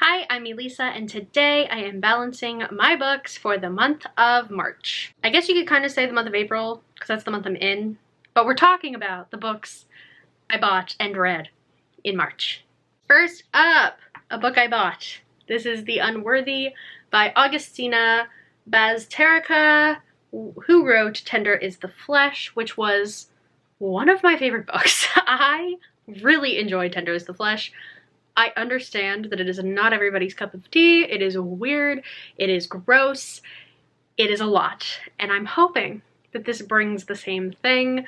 Hi, I'm Elisa, and today I am balancing my books for the month of March. I guess you could kind of say the month of April, because that's the month I'm in, but we're talking about the books I bought and read in March. First up, a book I bought. This is The Unworthy by Augustina Bazterrica, who wrote Tender is the Flesh, which was one of my favorite books. I really enjoyed Tender is the Flesh. I understand that it is not everybody's cup of tea. It is weird. It is gross. It is a lot. And I'm hoping that this brings the same thing.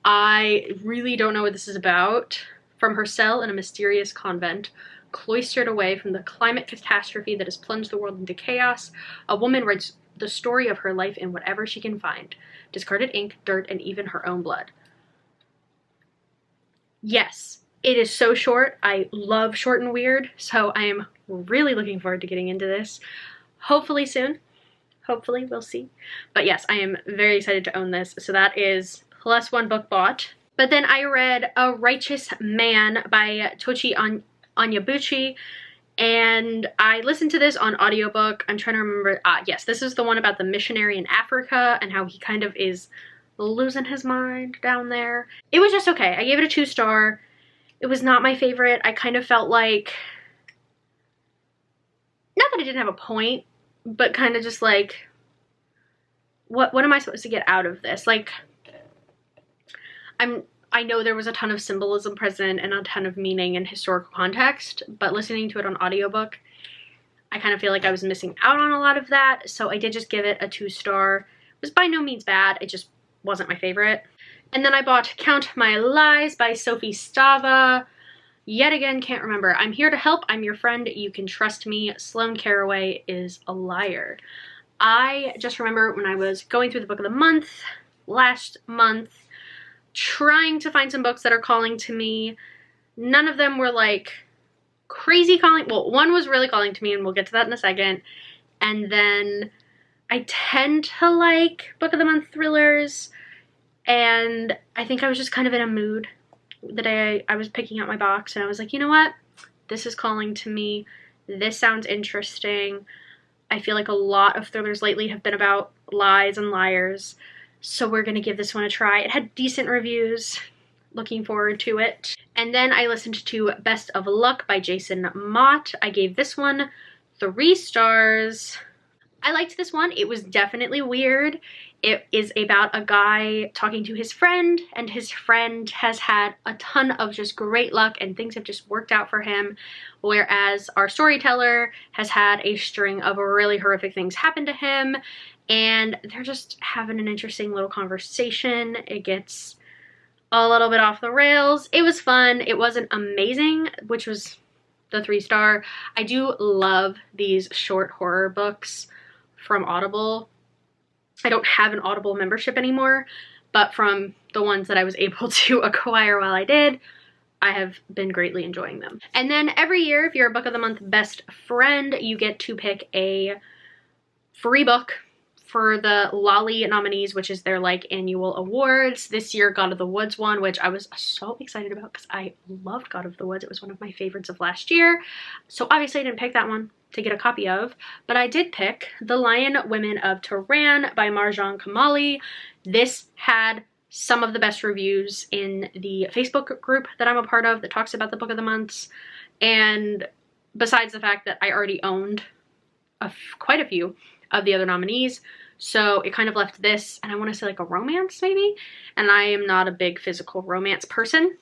I really don't know what this is about. From her cell in a mysterious convent, cloistered away from the climate catastrophe that has plunged the world into chaos, a woman writes the story of her life in whatever she can find. Discarded ink, dirt, and even her own blood. Yes. It is so short. I love short and weird, so I am really looking forward to getting into this. Hopefully soon. Hopefully, we'll see. But yes, I am very excited to own this. So that is plus one book bought. But then I read A Righteous Man by Tochi Onyebuchi, and I listened to this on audiobook. I'm trying to remember. Yes, this is the one about the missionary in Africa and how he kind of is losing his mind down there. It was just okay. I gave it a 2-star. It was not my favorite. I kind of felt like, not that it didn't have a point, but kind of just like, what am I supposed to get out of this? Like, I know there was a ton of symbolism present and a ton of meaning and historical context, but listening to it on audiobook, I kind of feel like I was missing out on a lot of that, so I did just give it a 2-star. It was by no means bad, it just wasn't my favorite. And then I bought Count My Lies by Sophie Stava. Yet again, can't remember. I'm here to help. I'm your friend. You can trust me. Sloane Caraway is a liar. I just remember when I was going through the book of the month last month, trying to find some books that are calling to me. None of them were like crazy calling. Well, one was really calling to me, and we'll get to that in a second. And then I tend to like book of the month thrillers. And I think I was just kind of in a mood the day I was picking out my box, and I was like, you know what? This is calling to me. This sounds interesting. I feel like a lot of thrillers lately have been about lies and liars, so we're going to give this one a try. It had decent reviews. Looking forward to it. And then I listened to Best of Luck by Jason Mott. I gave this one 3 stars. I liked this one. It was definitely weird. It is about a guy talking to his friend, and his friend has had a ton of just great luck and things have just worked out for him, whereas our storyteller has had a string of really horrific things happen to him, and they're just having an interesting little conversation. It gets a little bit off the rails. It was fun. It wasn't amazing, which was the 3-star. I do love these short horror books from Audible. I don't have an Audible membership anymore, but from the ones that I was able to acquire while I did, I have been greatly enjoying them. And then every year, if you're a Book of the Month best friend, you get to pick a free book for the Lolly nominees, which is their like annual awards. This year, God of the Woods won, which I was so excited about because I loved God of the Woods. It was one of my favorites of last year. So obviously I didn't pick that one to get a copy of, but I did pick The Lion Women of Tehran by Marjane Kamali. This had some of the best reviews in the Facebook group that I'm a part of that talks about the Book of the Months, and besides the fact that I already owned quite a few of the other nominees, so it kind of left this, and I want to say like a romance maybe, and I am not a big physical romance person.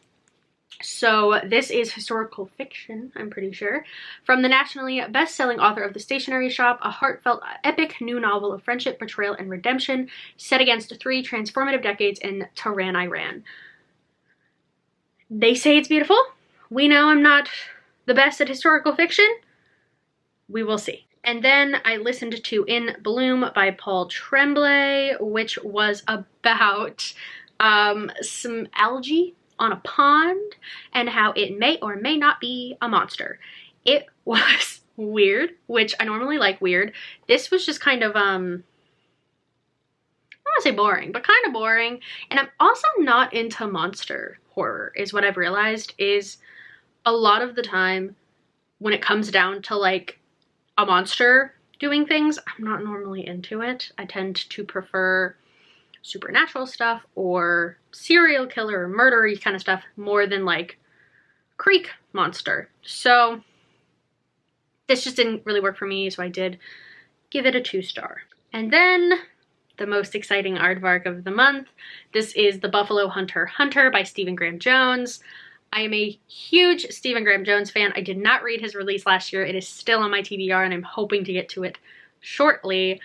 So this is historical fiction, I'm pretty sure, from the nationally best-selling author of The Stationery Shop, a heartfelt epic new novel of friendship, betrayal, and redemption set against 3 transformative decades in Tehran, Iran. They say it's beautiful. We know I'm not the best at historical fiction. We will see. And then I listened to In Bloom by Paul Tremblay, which was about some algae on a pond and how it may or may not be a monster. It was weird, which I normally like weird. This was just kind of, I don't want to say boring, but kind of boring. And I'm also not into monster horror, is what I've realized, is a lot of the time when it comes down to like a monster doing things, I'm not normally into it. I tend to prefer supernatural stuff or serial killer or murdery kind of stuff more than like creek monster. So this just didn't really work for me, so I did give it a 2-star. And then the most exciting aardvark of the month. This is The Buffalo Hunter Hunter by Stephen Graham Jones. I am a huge Stephen Graham Jones fan. I did not read his release last year. It is still on my TBR and I'm hoping to get to it shortly.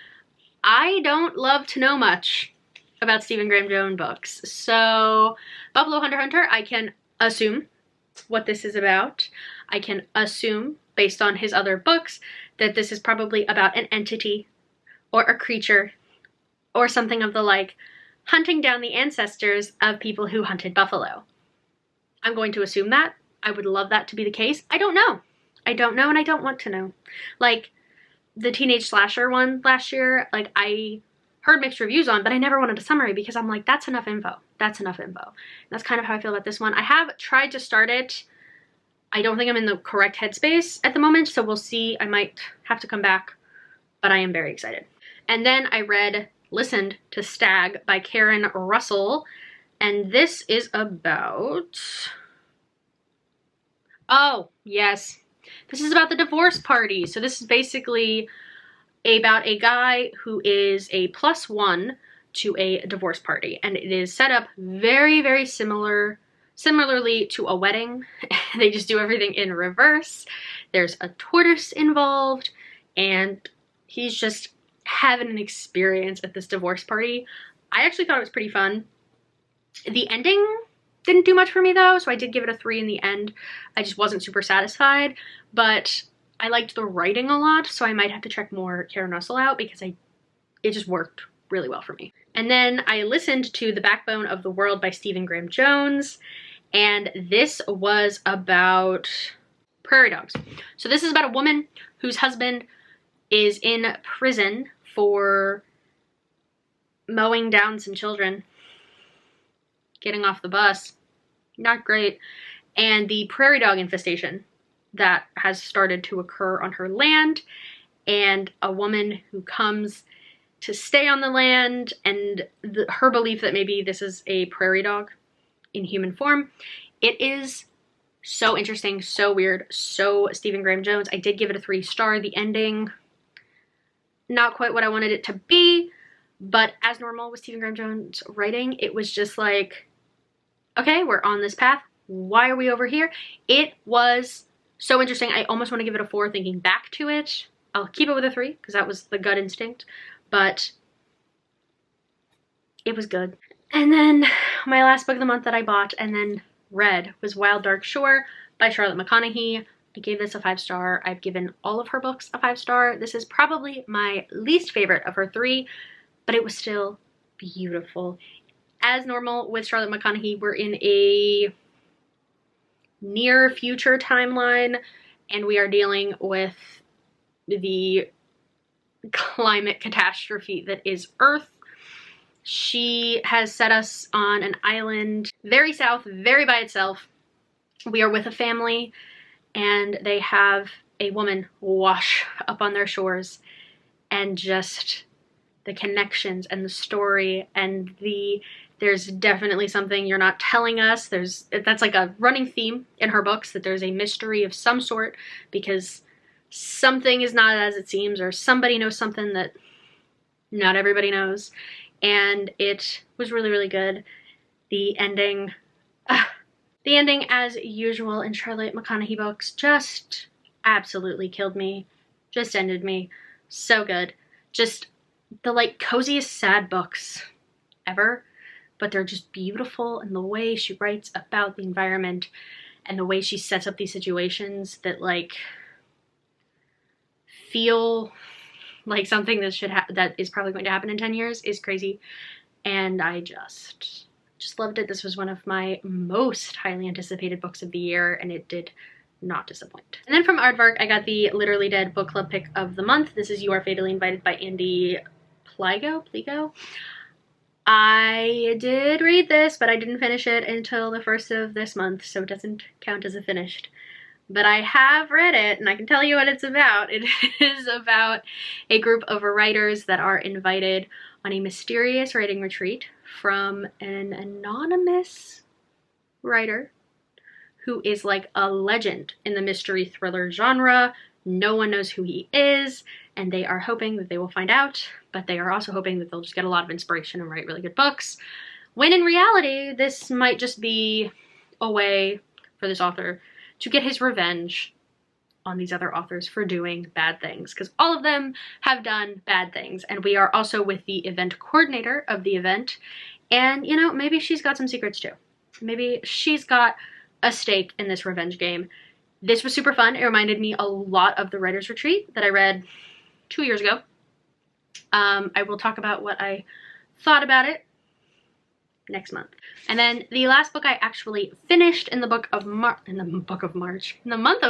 I don't love to know much about Stephen Graham Jones books. So Buffalo Hunter Hunter, I can assume what this is about. I can assume, based on his other books, that this is probably about an entity or a creature or something of the like, hunting down the ancestors of people who hunted buffalo. I'm going to assume that. I would love that to be the case. I don't know. I don't know and I don't want to know. Like the Teenage Slasher one last year, like I heard mixed reviews on, but I never wanted a summary because I'm like, that's enough info. That's enough info. And that's kind of how I feel about this one. I have tried to start it. I don't think I'm in the correct headspace at the moment, so we'll see. I might have to come back, but I am very excited. And then I listened to Stag by Karen Russell, and this is about, oh yes, this is about the divorce party. So this is basically about a guy who is a +1 to a divorce party, and it is set up very, very similarly to a wedding. They just do everything in reverse. There's a tortoise involved, and he's just having an experience at this divorce party. I actually thought it was pretty fun. The ending didn't do much for me though, so I did give it a 3 in the end. I just wasn't super satisfied, but I liked the writing a lot, so I might have to check more Karen Russell out because it just worked really well for me. And then I listened to The Backbone of the World by Stephen Graham Jones, and this was about prairie dogs. So this is about a woman whose husband is in prison for mowing down some children, getting off the bus. Not great. And the prairie dog infestation that has started to occur on her land, and a woman who comes to stay on the land, and her belief that maybe this is a prairie dog in human form. It is so interesting, so weird, so Stephen Graham Jones. I did give it a 3-star. The ending, not quite what I wanted it to be, but as normal with Stephen Graham Jones writing, it was just like, okay, we're on this path. Why are we over here? It was so interesting. I almost want to give it a 4 thinking back to it. I'll keep it with a 3 because that was the gut instinct, but it was good. And then my last book of the month that I bought and then read was Wild Dark Shore by Charlotte McConaghy. I gave this a 5-star. I've given all of her books a 5-star. This is probably my least favorite of her 3, but it was still beautiful. As normal with Charlotte McConaghy, we're in a near future timeline, and we are dealing with the climate catastrophe that is Earth. She has set us on an island very south, very by itself. We are with a family, and they have a woman wash up on their shores, and just the connections and the story and there's definitely something you're not telling us. That's like a running theme in her books, that there's a mystery of some sort because something is not as it seems, or somebody knows something that not everybody knows. And it was really, really good. The ending, as usual in Charlotte McConaghy books, just absolutely killed me. Just ended me. So good. Just the like coziest sad books ever, but they're just beautiful, and the way she writes about the environment and the way she sets up these situations that like feel like something that is probably going to happen in 10 years is crazy. And I just loved it. This was one of my most highly anticipated books of the year, and it did not disappoint. And then from Aardvark, I got the Literally Dead book club pick of the month. This is You Are Fatally Invited by Andy Pliego. I did read this, but I didn't finish it until the 1st of this month, so it doesn't count as a finished. but I have read it and I can tell you what it's about. It is about a group of writers that are invited on a mysterious writing retreat from an anonymous writer who is like a legend in the mystery thriller genre. No one knows who he is, and they are hoping that they will find out, but they are also hoping that they'll just get a lot of inspiration and write really good books. When in reality, this might just be a way for this author to get his revenge on these other authors for doing bad things, because all of them have done bad things. And we are also with the event coordinator of the event, and you know, maybe she's got some secrets too. Maybe she's got a stake in this revenge game. This was super fun. It reminded me a lot of the Writer's Retreat that I read 2 years ago. I will talk about what I thought about it next month. And then the last book I actually finished in the month of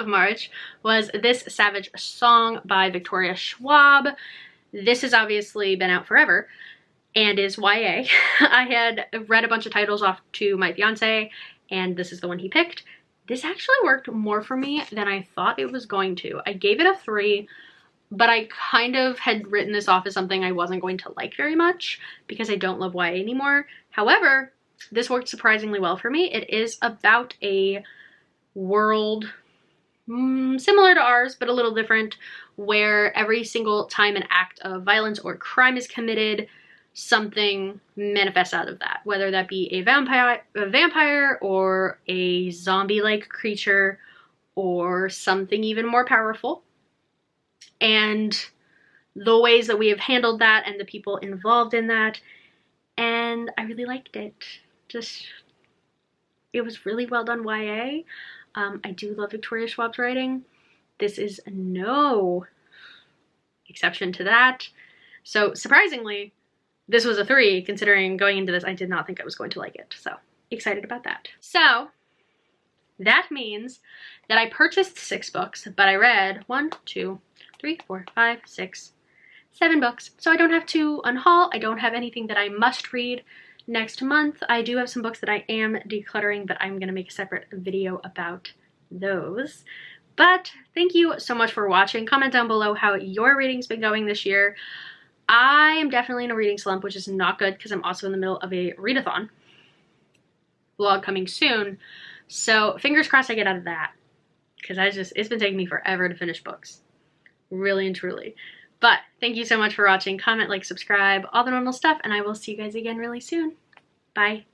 March was This Savage Song by Victoria Schwab. This has obviously been out forever and is YA. I had read a bunch of titles off to my fiance, and this is the one he picked. This actually worked more for me than I thought it was going to. I gave it a 3, but I kind of had written this off as something I wasn't going to like very much because I don't love YA anymore. However, this worked surprisingly well for me. It is about a world similar to ours, but a little different, where every single time an act of violence or crime is committed, something manifests out of that, whether that be a vampire or a zombie-like creature or something even more powerful. And the ways that we have handled that and the people involved in that, and I really liked it. It was really well done YA. I do love Victoria Schwab's writing. This is no exception to that. So surprisingly, this was a 3, considering going into this, I did not think I was going to like it. So excited about that. So that means that I purchased 6 books, but I read 1, 2, 3, 4, 5, 6, 7 books. So I don't have to unhaul. I don't have anything that I must read next month. I do have some books that I am decluttering, but I'm gonna make a separate video about those. But thank you so much for watching. Comment down below how your reading's been going this year. I am definitely in a reading slump, which is not good because I'm also in the middle of a readathon vlog coming soon. So fingers crossed I get out of that, because it's been taking me forever to finish books. Really and truly. But thank you so much for watching. Comment, like, subscribe, all the normal stuff, and I will see you guys again really soon. Bye.